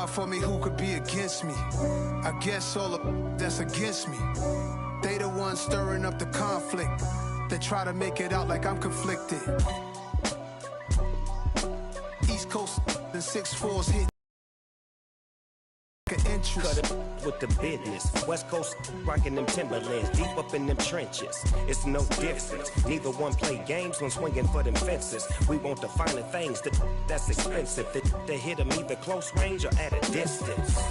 God for me, who could be against me? I guess all of that's against me. They the ones stirring up the conflict. They try to make it out like I'm conflicted. East Coast and 6'4's hit Cut it with the business. West Coast rocking them Timberlands, deep up in them trenches. It's no difference. Neither one play games when swinging for them fences. We want the finer things that's expensive. They hit them either close range or at a distance.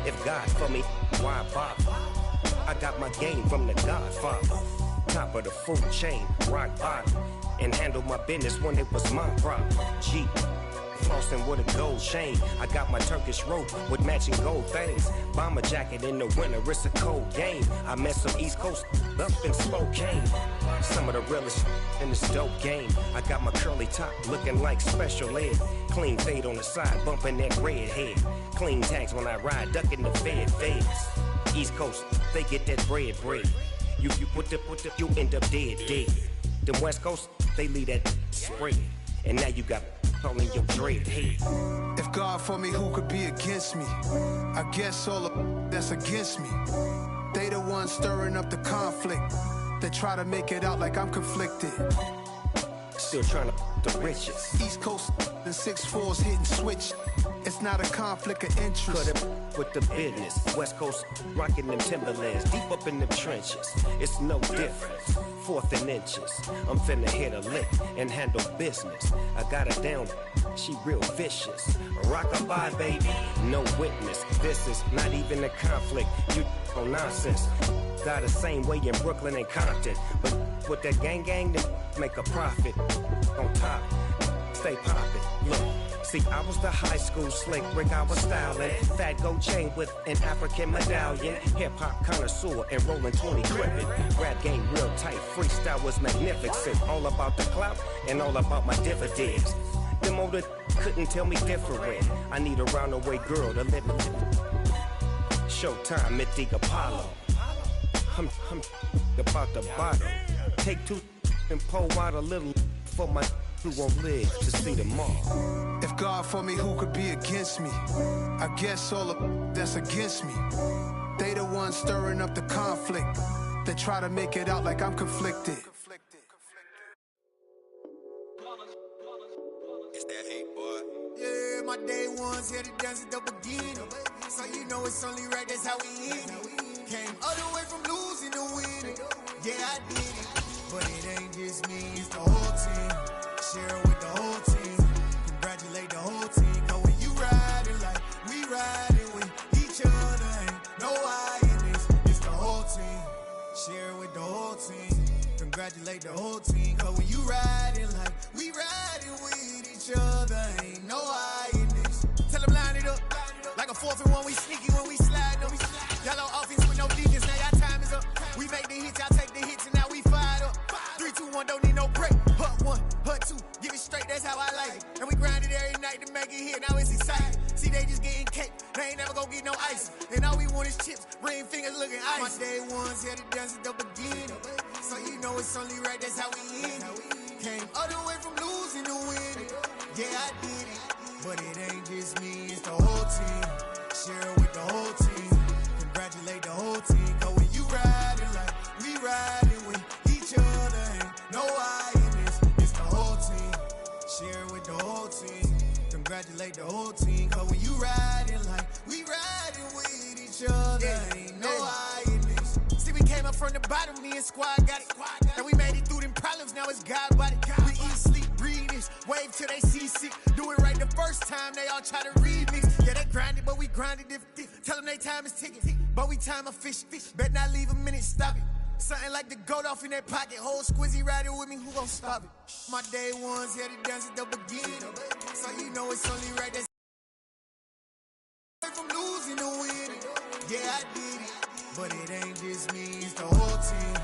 If God for me, why bother? I got my game from the Godfather. Top of the food chain, rock bottom, and handle my business when it was my problem. G. Flossing with a gold chain. I got my Turkish rope with matching gold things. Bomber jacket in the winter, it's a cold game. I met some East Coast up in Spokane. Some of the realest in this dope game. I got my curly top looking like special ed. Clean fade on the side, bumping that red head. Clean tags when I ride, ducking the feds. East Coast, they get that bread. You put the, you end up dead. Them West Coast, they leave that spread. And now you got all in your dread head. If God for me, who could be against me? I guess all of that's against me. They the ones stirring up the conflict. They try to make it out like I'm conflicted. Still trying to the riches. East Coast and 6'4's hitting switch. It's not a conflict of interest. Cut it with the business. West Coast rocking them Timberlands, deep up in them trenches. It's no difference. 4th and inches. I'm finna hit a lick and handle business. I got her down, she real vicious. Rockabye, baby, no witness. This is not even a conflict. You on nonsense. Got the same way in Brooklyn and Compton. But with that gang, they make a profit. On top, stay poppin'. Look. See, I was the high school slick Rick, I was styling. Fat gold chain with an African medallion. Hip-hop connoisseur and rolling 20 gripping. Rap game real tight, freestyle was magnificent. All about the clout and all about my dividends. Them older couldn't tell me different. I need a roundaway girl to let me. Showtime at the Apollo. I'm about the bottle. Take 2 and pour out a little for my who won't live to see them all. If God for me, who could be against me? I guess all of that's against me. They the ones stirring up the conflict. They try to make it out like I'm conflicted. It's that hate, boy. Yeah, my day ones here to dance at the beginning. So you know it's only right, that's how we end it. Came all the way from losing to winning. Yeah, I did it. But it ain't just me, it's the whole team. Share with the whole team. Congratulate the whole team. Cause when you riding like we riding with each other, ain't no I in this. It's the whole team. Share with the whole team. Congratulate the whole team. Cause when you riding like we riding with each other, ain't no I in this. Tell them line it up. Like a 4th and 1, we sneaky when we slide them. Yellow offense with no defense, now y'all time is up. We make the hits, y'all take the hits, and now we fired up. 3, 2, 1, don't need no break. Hut 1, hut 2, give it straight, that's how I like it. And we grind it every night to make it hit, now it's exciting. See, they just getting cake, they ain't never gonna get no ice. And all we want is chips, ring fingers looking ice. My day ones here to dance at the beginning. So you know it's only right, that's how we end it. Came all the way from losing to winning. Yeah, I did it. But it ain't just me, it's the whole team. Share with the whole team. Congratulate the whole team. Cause when you riding like we riding with each other, ain't no I in this. It's the whole team. Share with the whole team. Congratulate the whole team. Cause when you riding like we riding with each other, ain't no I in this. See, we came up from the bottom, me and squad got it. And we made it through them problems, now it's God body. We eat, sleep, breathe this. Wave till they see sick. Do it right the first time, they all try to remix. Yeah, they grinded, but we grinded different. Tell them they time is ticking, but we time a fish. Bet not leave a minute, stop it. Something like the goat off in their pocket. Whole squizzy riding with me, who gon' stop it? My day ones here to dance at the beginning. So you know it's only right, that's from losing to winning. Yeah, I did it. But it ain't just me, it's the whole team.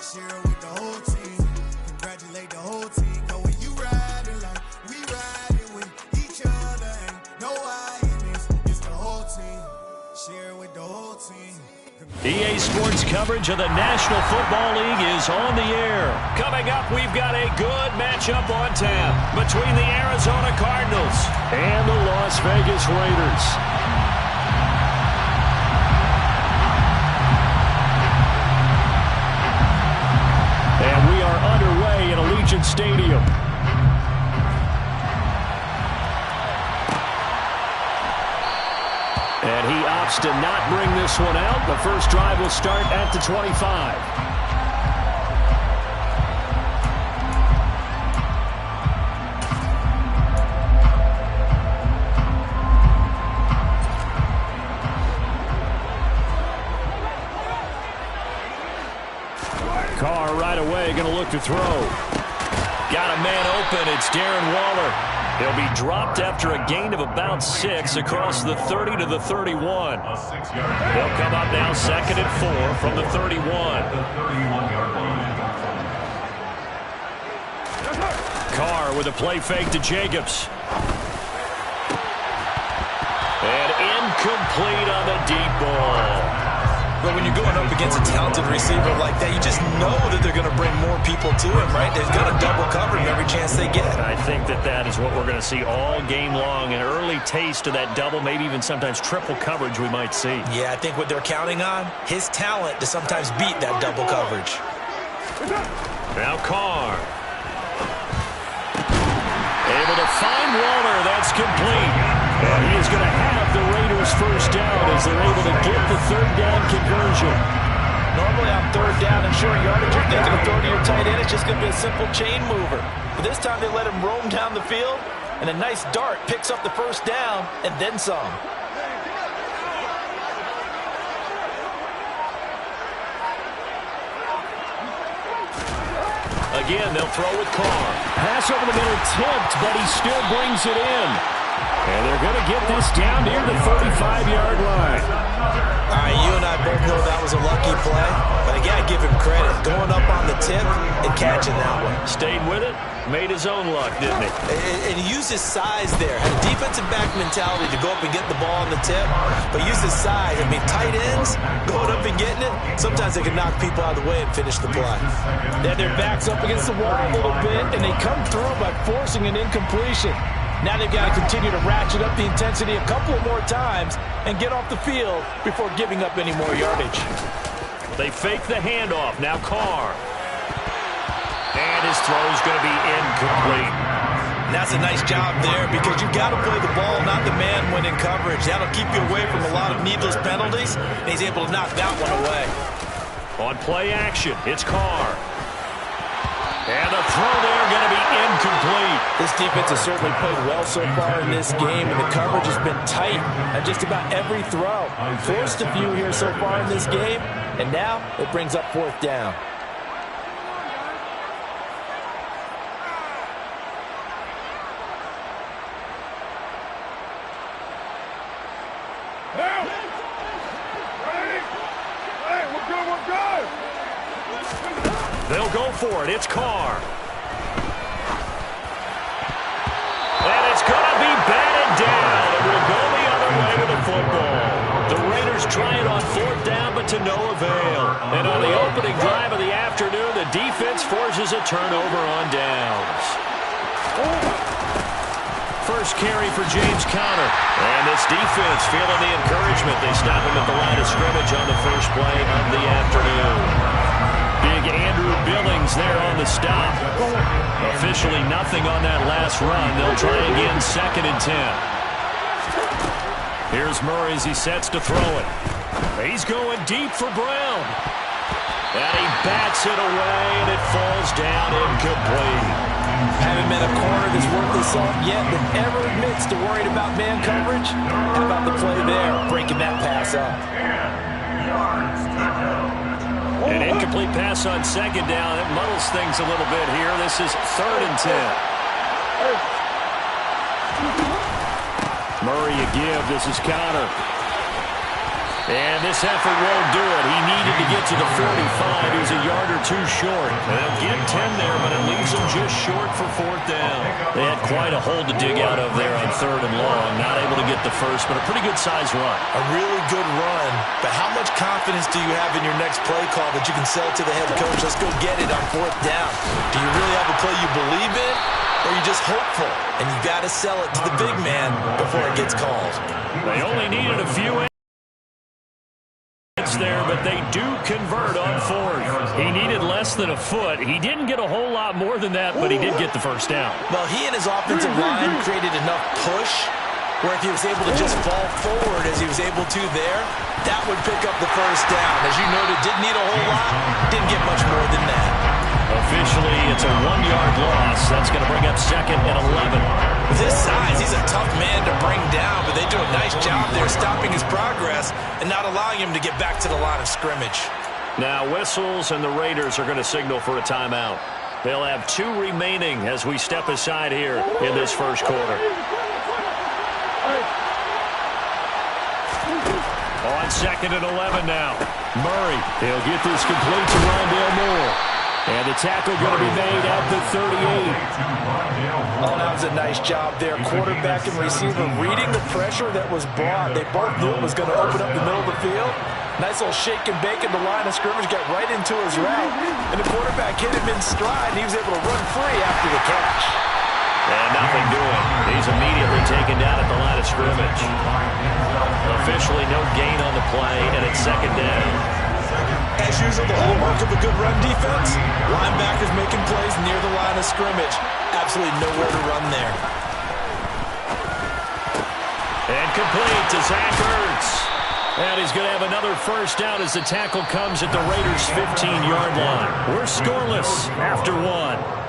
Share with the whole team. Congratulate the whole team. Cause when you riding like we riding with each other, ain't no I in this. It's the whole team. Share with the whole team. EA Sports coverage of the National Football League is on the air. Coming up, we've got a good matchup on tap between the Arizona Cardinals and the Las Vegas Raiders. And we are underway in Allegiant Stadium. And he opts to not bring this one out. The first drive will start at the 25. Carr right away going to look to throw. Got a man open. It's Darren Waller. He'll be dropped after a gain of about 6 across the 30 to the 31. They'll come up now 2nd and 4 from the 31. Carr with a play fake to Jacobs. And incomplete on the deep ball. But when you're going up against a talented receiver like that, you just know that they're going to bring more people to him, right? They're going to double cover him every chance they get. I think that is what we're going to see all game long. An early taste of that double, maybe even sometimes triple coverage we might see. Yeah, I think what they're counting on, his talent to sometimes beat that double coverage. Now Carr. Able to find Waller. That's complete. And he is going to have the Raiders first down as they're able to get the third down conversion. Normally on third down and short yardage, you're thinking of throwing to your tight end. It's just going to be a simple chain mover. But this time they let him roam down the field, and a nice dart picks up the first down and then some. Again, they'll throw with Carr. Pass over the middle tipped, but he still brings it in. And they're going to get this down near the 35-yard line. All right, you and I both know that was a lucky play, but I got to give him credit. Going up on the tip and catching that one. Stayed with it, made his own luck, didn't he? And he used his size there. Had a defensive back mentality to go up and get the ball on the tip, but used his size. I mean, tight ends, going up and getting it, sometimes they can knock people out of the way and finish the play. Then their back's up against the wall a little bit, and they come through by forcing an incompletion. Now they've got to continue to ratchet up the intensity a couple of more times and get off the field before giving up any more yardage. They fake the handoff. Now Carr. And his throw's going to be incomplete. That's a nice job there because you got to play the ball, not the man when in coverage. That'll keep you away from a lot of needless penalties, and he's able to knock that one away. On play action, it's Carr. And the throw there going to be incomplete. This defense has certainly played well so far in this game, and the coverage has been tight on just about every throw. Forced a few here so far in this game, and now it brings up 4th down. They'll go for it. It's Carr. And it's going to be batted down. It will go the other way with the football. The Raiders try it on 4th down, but to no avail. And on the opening drive of the afternoon, the defense forces a turnover on downs. First carry for James Conner. And this defense feeling the encouragement. They stop him at the line of scrimmage on the first play of the afternoon. Big Andrew Billings there on the stop. Officially nothing on that last run. They'll try again 2nd and 10. Here's Murray as he sets to throw it. He's going deep for Brown. And he bats it away, and it falls down incomplete. Haven't met a corner that's worth his salt yet that ever admits to worrying about man coverage. How about the play there, breaking that pass up? An incomplete pass on 2nd down. It muddles things a little bit here. This is 3rd and 10. Murray a give. This is Conner. And this effort won't do it. He needed to get to the 45. He was a yard or too short. They'll get 10 there, but it leaves them just short for 4th down. They had quite a hole to dig out of there on 3rd and long. Not able to get the first, but a pretty good-sized run. A really good run, but how much confidence do you have in your next play call that you can sell to the head coach? Let's go get it on 4th down. Do you really have a play you believe in, or are you just hopeful? And you got to sell it to the big man before it gets called. They only needed a few there, but they do convert on 4th. He needed less than a foot. He didn't get a whole lot more than that, but he did get the first down. Well, he and his offensive line created enough push where if he was able to just fall forward as he was able to there, that would pick up the first down. As you noted, didn't need a whole lot, didn't get much more than that. Officially, it's a 1-yard loss. That's going to bring up 2nd and 11. With his size, he's a tough man to bring down, but they do a nice job there stopping his progress and not allowing him to get back to the line of scrimmage. Now whistles, and the Raiders are going to signal for a timeout. They'll have 2 remaining as we step aside here in this first quarter. On 2nd and 11 now. Murray, he'll get this complete to Rondale Moore. And the tackle going to be made at the 38. Oh, that was a nice job there. Quarterback and receiver reading the pressure that was brought. They both knew it was going to open up the middle of the field. Nice little shake and bake in the line of scrimmage, got right into his route. And the quarterback hit him in stride, and he was able to run free after the catch. And nothing doing. He's immediately taken down at the line of scrimmage. Officially no gain on the play, and it's 2nd down. As usual, the hallmark of a good run defense, linebackers making plays near the line of scrimmage. Absolutely nowhere to run there. And complete to Zach Ertz. And he's going to have another first down as the tackle comes at the Raiders' 15-yard line. We're scoreless after 1.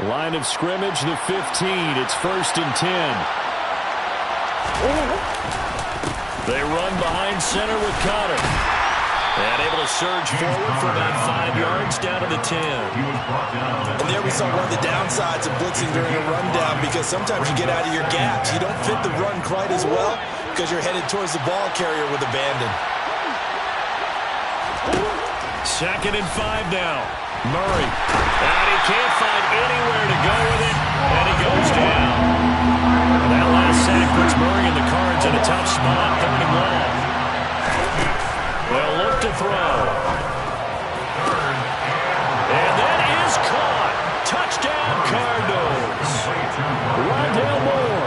Line of scrimmage, the 15. It's 1st and 10. They run behind center with Connor. And able to surge forward for about 5 yards down to the 10. And there we saw one of the downsides of blitzing during a rundown, because sometimes you get out of your gaps. You don't fit the run quite as well because you're headed towards the ball carrier with abandon. 2nd and 5 now. Murray. And he can't find anywhere to go with it. And he goes down. And that last sack puts Murray and the Cards in a tough spot. 3rd and long. They'll look to throw. And that is caught. Touchdown, Cardinals. Rondale Moore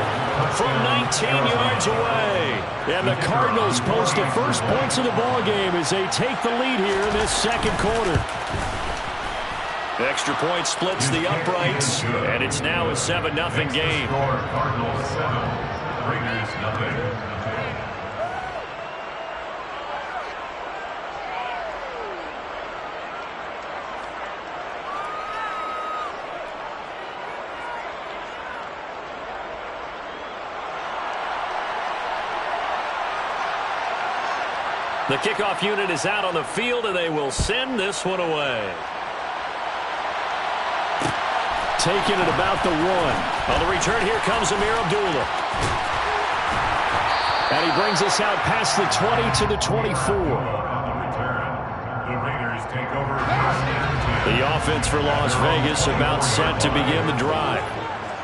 from 19 yards away. And the Cardinals post the first points of the ballgame as they take the lead here in this 2nd quarter. Extra point splits the uprights, and it's now a 7-0 game. Cardinals 7, Raiders 0. The kickoff unit is out on the field, and they will send this one away. Taken at about the 1. On the return, here comes Amir Abdullah. And he brings us out past the 20 to the 24. The Raiders take over. The offense for Las Vegas about set to begin the drive.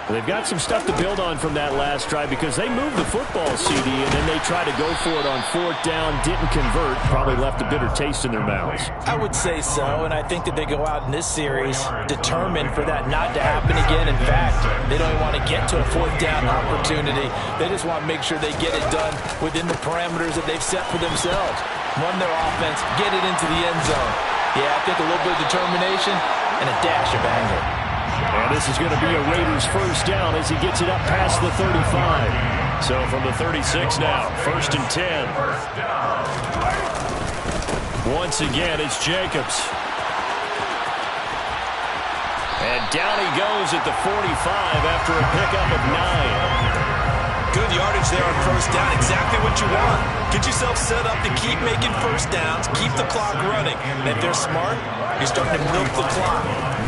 They've got some stuff to build on from that last drive because they moved the football, CD, and then they tried to go for it on 4th down, didn't convert, probably left a bitter taste in their mouths. I would say so, and I think that they go out in this series determined for that not to happen again. In fact, they don't even want to get to a 4th down opportunity. They just want to make sure they get it done within the parameters that they've set for themselves. Run their offense, get it into the end zone. Yeah, I think a little bit of determination and a dash of anger. And this is going to be a Raiders first down as he gets it up past the 35. So from the 36 now, 1st and 10. Once again, it's Jacobs. And down he goes at the 45 after a pickup of 9. Good yardage there on 1st down. Exactly what you want. Get yourself set up to keep making 1st downs, keep the clock running. And if they're smart, you're starting to milk the clock.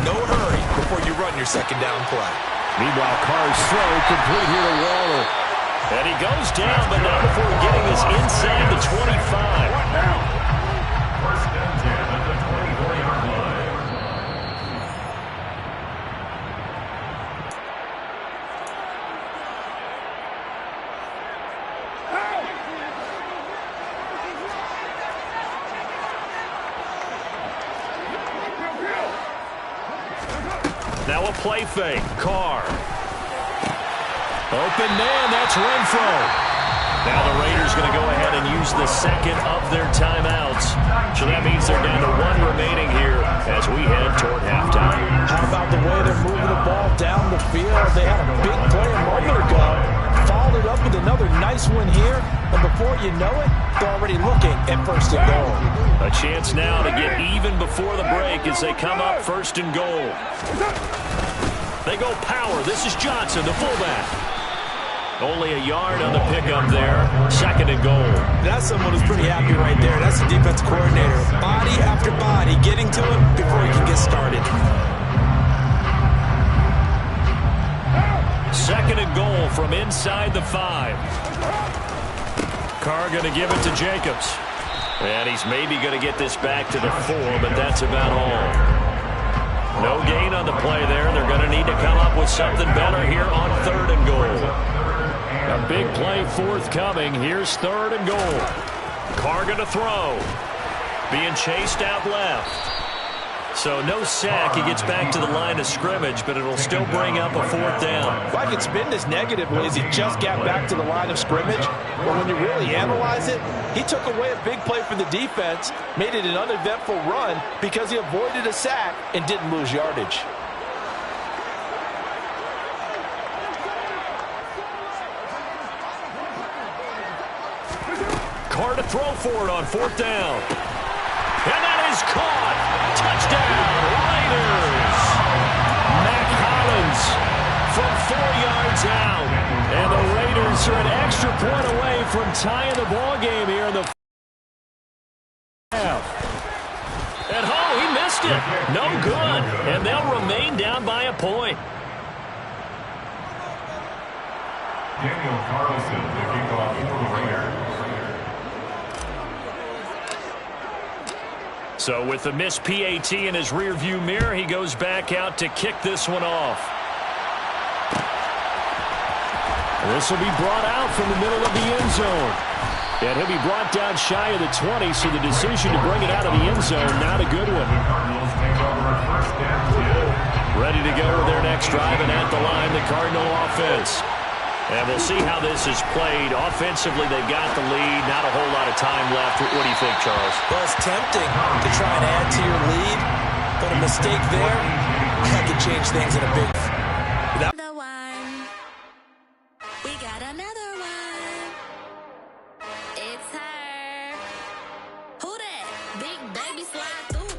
No hurry before you run your 2nd down play. Meanwhile, Carr's throw complete here to Waller. And he goes down, but not before getting this inside the 25. First and 10 at the 24-yard line. Now a play fake. Carr. Open man, that's Renfro. Now the Raiders going to go ahead and use the second of their timeouts. So that means they're down to one remaining here as we head toward halftime. How about the way they're moving the ball down the field? They had a big play a moment ago. Followed it up with another nice one here. And before you know it, they're already looking at first and goal. A chance now to get even before the break as they come up first and goal. They go power. This is Johnson, the fullback. Only a yard on the pickup there. Second and goal. That's someone who's pretty happy right there. That's the defense coordinator. Body after body getting to him before he can get started. Second and goal from inside the 5. Carr going to give it to Jacobs. And he's maybe going to get this back to the 4, but that's about all. No gain on the play there. They're going to need to come up with something better here on third and goal. A big play forthcoming. Here's third and goal. Carr going to throw. Being chased out left. So no sack. He gets back to the line of scrimmage, but it'll still bring up a fourth down. If I could spin this negatively, is he just got back to the line of scrimmage? But when you really analyze it, he took away a big play for the defense, made it an uneventful run because he avoided a sack and didn't lose yardage. Carr to throw for it on fourth down. And that is caught. Touchdown, Raiders. Mac Hollins from 4 yards out. And the Raiders are an extra point away from tying the ball game here in the half. And he missed it. No good. And they'll remain down by a point. Daniel Carlson, the kickoff for the Raiders. So with the missed PAT in his rearview mirror, he goes back out to kick this one off. This will be brought out from the middle of the end zone. And he'll be brought down shy of the 20, so the decision to bring it out of the end zone, not a good one. Ready to go with their next drive, and at the line, the Cardinal offense. And we'll see how this is played. Offensively, they've got the lead. Not a whole lot of time left. What do you think, Charles? Well, it's tempting to try and add to your lead, but a mistake there, that could change things in a big... Another one. We got another one. It's her. Who that? Big baby slide through.